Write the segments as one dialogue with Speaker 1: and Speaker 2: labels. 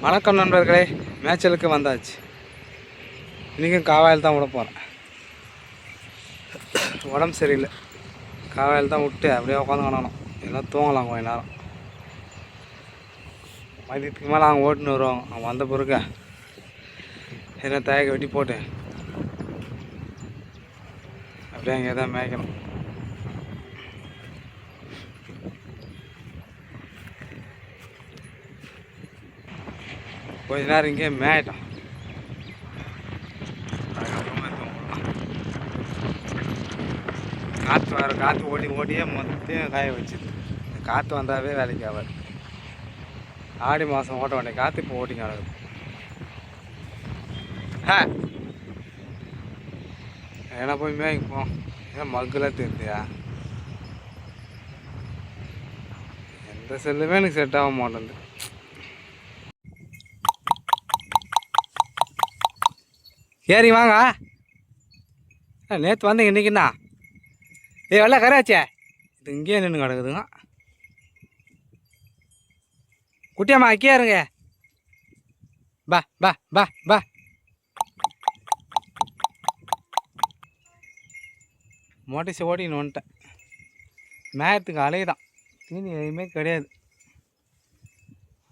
Speaker 1: வணக்கம் நண்பர்களே, மேய்ச்சலுக்கு வந்தாச்சு. இன்றைக்கும் காவாயில் தான் விட போகிறேன். உடம்பு சரியில்லை, காவாயில் தான் விட்டு அப்படியே உட்காந்து காணணும். எல்லாம் தூங்கலாம் கொஞ்ச நேரம். மதியத்துக்கு மேலே அவங்க ஓட்டுன்னு வருவாங்க. அவங்க வந்த பிறகு என்ன தயக்க வெட்டி போட்டு அப்படியே அங்கே தான் மேய்க்கணும். கொஞ்ச நேரம் இங்கே மேயிட்டோம். காற்று வர காற்று ஓட்டியே மொத்தத்தையும் காய வச்சுது. காற்று வந்தாவே வேலைக்கு ஆகாது. ஆடி மாதம் ஓட்ட வேண்டிய காற்று இப்போ ஓட்டிங்க நடக்குது. ஏன்னா போய் மேய்ப்போம். ஏன் மக்குலாம் தெரியுதியா? எந்த செல்லுமே எனக்கு செட் ஆக மாட்டேங்குது. ஏறி வாங்க. நேற்று வந்தீங்க, இன்றைக்கிண்ணா எல்லாம் கரையாச்சே. இது இங்கேயே நின்று கிடக்குதுங்க. குட்டியம்மா அக்கே இருங்க. பா பா பா பா. மோட்டிஸை ஓட்டின்னு வந்துட்டேன். மேயத்துக்கு அலையுதான், தீனி எதுவுமே கிடையாது.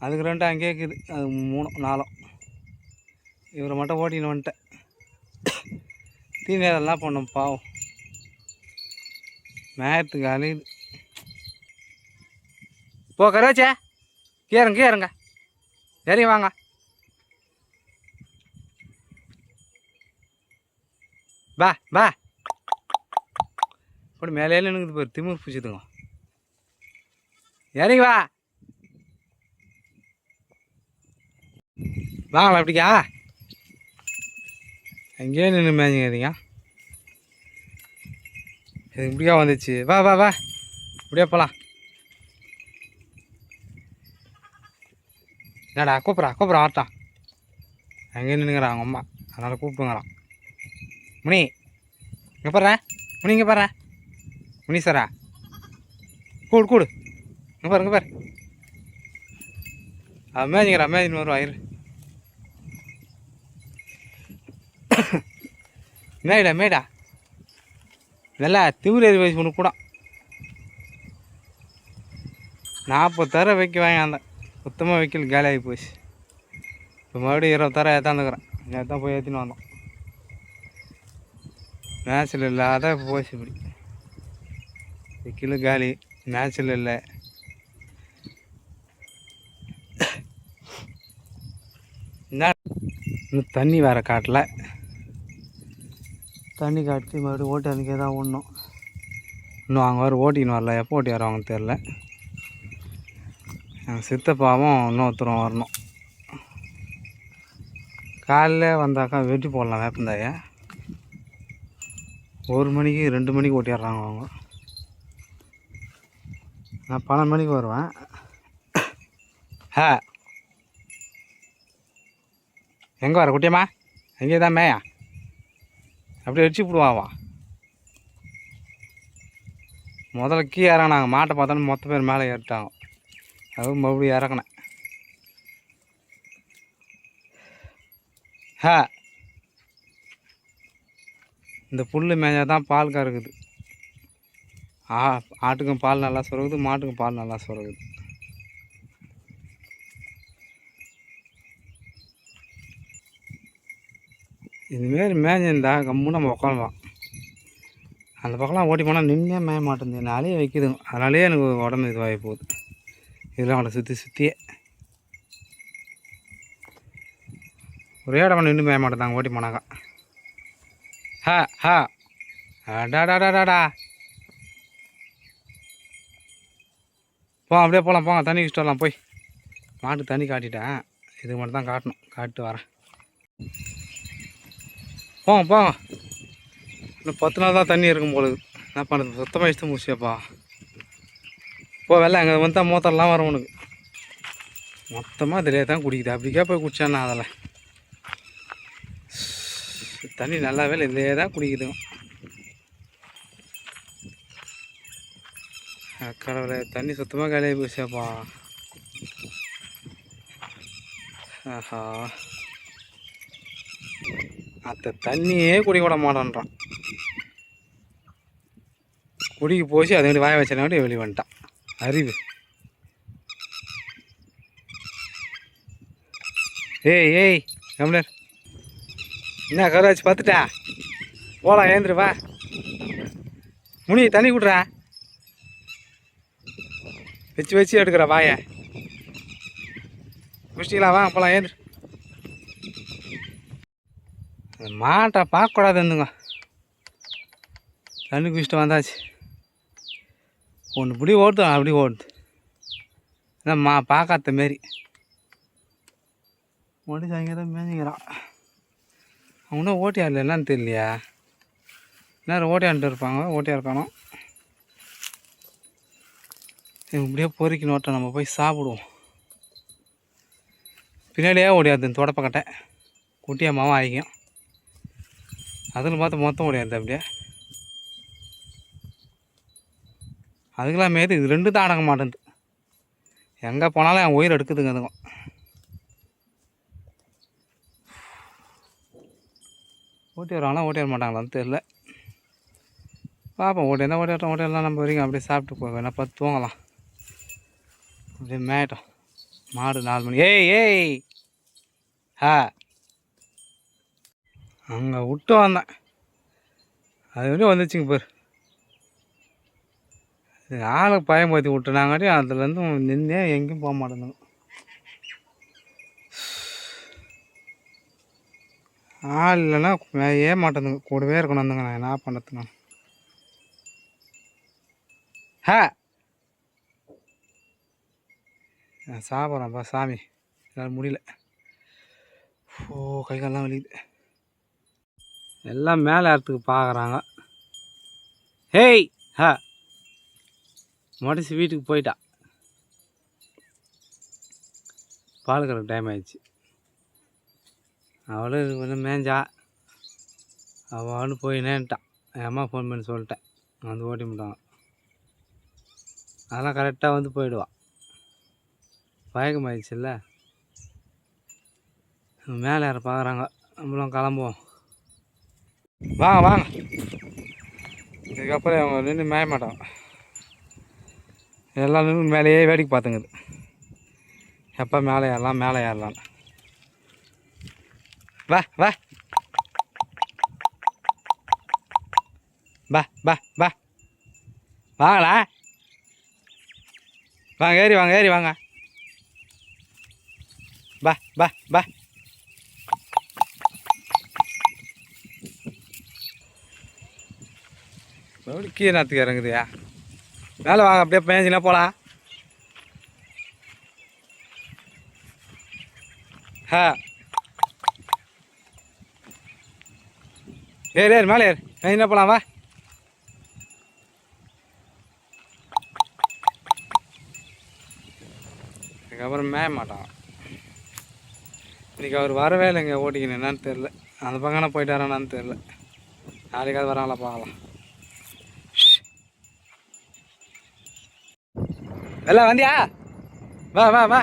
Speaker 1: அதுக்கு 2 அங்கேயே இருக்குது, அது 3 4. இவரை மட்டும் ஓட்டின்னு வந்துட்டேன். தீனி அதெல்லாம் பண்ணோம் பாவம். மேயத்துக்கு அலையுது. போ கராச்சே, கேருங்க சரி வாங்க. பா பா. அப்படி மேலே நின்றுக்குது பாரு, திமிர் பிடிச்சிதுங்க. இறங்கி வா. வாங்களா அப்படிக்கா? அங்கேயே நின்று மேய்ஞ்சிங்க. இது இப்படியா வந்துச்சு. வா வா வா, இப்படியே போகலாம். என்னடா கூப்பிட்றா ஆட்டான். அங்கேயே நின்றுங்கிறான் அவங்க அம்மா, அதனால் கூப்பிட்டுங்கிறான். முனி இங்கே போடுற, முனி இங்கே போடுற, முனி சாரா கூடு இங்கே பாரு. அவன் மேய்ஞ்சின்னு வருவான். இரு மேடா நல்லா திமிர் ஏறி வயசு ஒன்று கூட 40 தர வைக்குவாங்க. அந்த சுத்தமாக வைக்கல, காலியாகி போச்சு. இப்போ மறுபடியும் 20 தர ஏற்றாந்துக்கிறேன். நேற்று தான் போய் ஏற்றின்னு வந்தோம். மேட்சில் இல்லாத போச்சு. இப்படி வைக்கல காலி, மேட்சில் இல்லை. இன்னும் தண்ணி வேறு காட்டல. தண்ணி காட்டி மறுபடியும் ஓட்டி அதுக்கே தான் ஓடணும். இன்னும் அவங்க வேறு ஓட்டின்னு வரல. எப்போ ஓட்டி வரவாங்கன்னு தெரில. எங்கள் சித்தப்பாவும் இன்னொருத்தரும் வரணும். காலைல வந்தாக்கா வெட்டி போடலாம் வேப்பந்தாய. 1 மணிக்கு 2 மணிக்கு ஓட்டிடுறாங்க அவங்க. நான் 12 மணிக்கு வருவேன். எங்கே வர குட்டியம்மா? எங்கே தான் மேயா அப்படியே வச்சு விடுவாவா. முதல்ல கீழே இறங்கினாங்க. மாட்டை பார்த்தோன்னு மொத்த பேர் மேலே ஏறிட்டாங்க. அதுவும் மறுபடியும் இறக்குனேன். இந்த புல் மேய்ஞ்சா தான் பால் கறக்குது. ஆட்டுக்கும் பால் நல்லா சுரக்குது, மாட்டுக்கும் பால் நல்லா சுரக்குது. இதுமாரி மேய்ஞ்சிருந்தா கம்முன்னு நம்ம உட்காந்துலாம். அந்த பக்கம்லாம் ஓட்டி போனால் நின்னே மேய மாட்டேங்குது. நாளையே வைக்குதுங்க. அதனாலேயே எனக்கு உடம்பு இதுவாகி போகுது. இதெல்லாம் அவனை சுற்றியே ஒரே இடம் நின்று மேய மாட்டேந்தாங்க ஓட்டி போனாக்கா. டாடாடாடாடா. அப்படியே போகலாம். போங்க, தண்ணி வச்சுட்டு வரலாம். போய் மாட்டு தண்ணி காட்டிட்டேன். இதுக்கு மட்டும் தான் காட்டணும். காட்டிட்டு வரேன். போங்க. இன்னும் 10 நாள் தான் தண்ணி இருக்கும் போலுது. என்ன பண்ணுறது, சுத்தமாக இஷ்டம் முடிச்சியப்பா. வெள்ளம் அங்கே வந்தால் மூத்தரெலாம் வரும் உனக்கு. மொத்தமாக இதிலே தான் குடிக்குது. அப்படிக்கே போய் குடிச்சானா அதில் தண்ணி நல்லாவே இல்லை. இதிலே தான் குடிக்குதுங்க. கடவுளை, தண்ணி சுத்தமாக காலியாகி போச்சியாப்பா. ஆஹா, அத்தை தண்ணியே குடிக்க விட மாட்டான்றான். குடிக்க போச்சு அதை வாய வச்சனாட்டி வெளியே வந்துட்டான். அறிவு. ஏய் ஏய் கம்ளர், என்ன கருவாச்சு பார்த்துட்டா? போலாம், ஏந்திரு வா. முனி தண்ணி விட்றா, வச்சு வச்சு எடுக்கிற வாய. குடிச்சிங்களா? வா போலாம், ஏந்திரு. மாட்டை பார்க்கக்கூடாது இருந்துங்க. தண்ணி குடிச்சிட்டு வந்தாச்சு. ஒன்று இப்படி ஓடுது, அப்படி ஓடுது. ஏன்னா பார்க்காத மாரி ஓடி சாயங்க தான் மேஞ்சிக்கிறான். அவனும் ஓட்டியா இல்லை என்னன்னு தெரியலையா? நேரம் ஓட்டியான்ட்டு இருப்பாங்க, ஓட்டியா இருக்கானோ. இப்படியே பொறுக்கி நோட்டை நம்ம போய் சாப்பிடுவோம். பின்னாடியே ஓடியாது தொடப்பக்கட்டை குட்டியம்மாவும் ஆகிக்கும். அதில் பார்த்து மொத்தம் ஓடியாது. அப்படியே அதுக்கெல்லாம் மாரி இது ரெண்டு தான் அடங்க மாட்டேங்குது. எங்கே போனாலும் என் உயிர் எடுக்குதுங்க அதுக்கும். ஓட்டி வருவாங்களா ஓட்டி வர மாட்டாங்களான்னு தெரில. பார்ப்போம். ஓட்டியிருந்தா ஓட்டிடலாம். நம்ம வரைக்கும் அப்படியே சாப்பிட்டு போய் வேணா பார்த்து தூங்கலாம். அப்படியே மேயட்டும். மாடு 4 மணி. ஏய் ஏய் அங்கே விட்டு வந்தேன், அது வரையும் வந்துச்சுங்க பேர். ஆளுக்கு பயன்படுத்தி விட்டுனாங்காட்டி அதுலேருந்து நின்றே எங்கேயும் போக மாட்டேங்குது. ஆள் இல்லைன்னா மேயே மாட்டேங்குதுங்க, கூடவே இருக்கணும் வந்துங்க. நான் என்ன பண்ணுறது? நான் சாப்பிட்றேன்ப்பா சாமி, என்னால் முடியல. ஓ, கை காலெலாம் வலிக்குது. எல்லாம் மேலே இடத்துக்கு பார்க்குறாங்க. ஹேய் முடிச்சு வீட்டுக்கு போயிட்டா. பால் கறக்க டைம் ஆயிடுச்சு. அவளும் கொஞ்சம் மேஞ்சா, அவளும் போய் நேன்ட்டான். என் அம்மா ஃபோன் பண்ணி சொல்லிட்டேன், வந்து ஓட்டி விட்டாங்க. அதெல்லாம் கரெக்டாக வந்து போயிடுவான். பயக்கமாயிடுச்சுல்ல. மேலே யாரை பார்க்குறாங்க, நம்மளும் கிளம்புவோம். வாங்க வாங்க. இதுக்கப்புறம் அவங்க நின்று மேய மாட்டாங்க. எல்லாம் நின்று மேலேயே வேடிக்கை பார்த்துங்குது. எப்போ மேலே ஏறலாம் மேலே ஏறலாம். வா வா பா பா பா வாங்களா, வாங்க ஏறி வாங்க ஏறி வாங்க. பா பா பா. எப்படி கீழே நேரத்துக்கு இறங்குதுயா? மேலே வாங்க, அப்படியே பேஞ்சினா போகலாம். ஏறு ஏறு மேலே ஏறு, பேஞ்சினா போகலாம். வா. அதுக்கப்புறம் மேய மாட்டான். இன்றைக்கி அவர் வரவே இல்லைங்க, ஓட்டிக்கணும் என்னான்னு தெரில. அந்த பக்கம் போயிட்டாரான்னு தெரில. நாளைக்காவது வராங்களா பார்க்கலாம். எல்லாம் வந்தியா? வா வா வா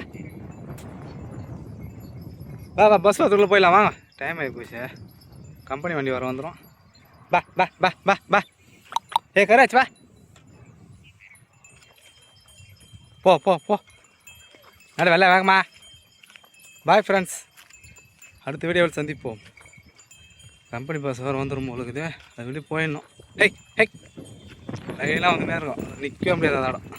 Speaker 1: வா வா, பஸ் வரத்துக்குள்ளே போயிடலாம். வாங்க, டைம் ஆகி போச்சு. கம்பெனி வண்டி வர வந்துடும். பா பா பா பா பா. ஏ கராச்சு வா. போ போ போ. நட வெள்ள வேகமா. பாய் ஃப்ரெண்ட்ஸ், அடுத்த வீடியோவில் சந்திப்போம். கம்பெனி பஸ் வர வந்துடும் உங்களுக்கு. அது வெளியே போயிடணும். ஹெய் ஹெய், கையெல்லாம் வந்து நேரம் நிற்கவே முடியாது அந்த இடம்.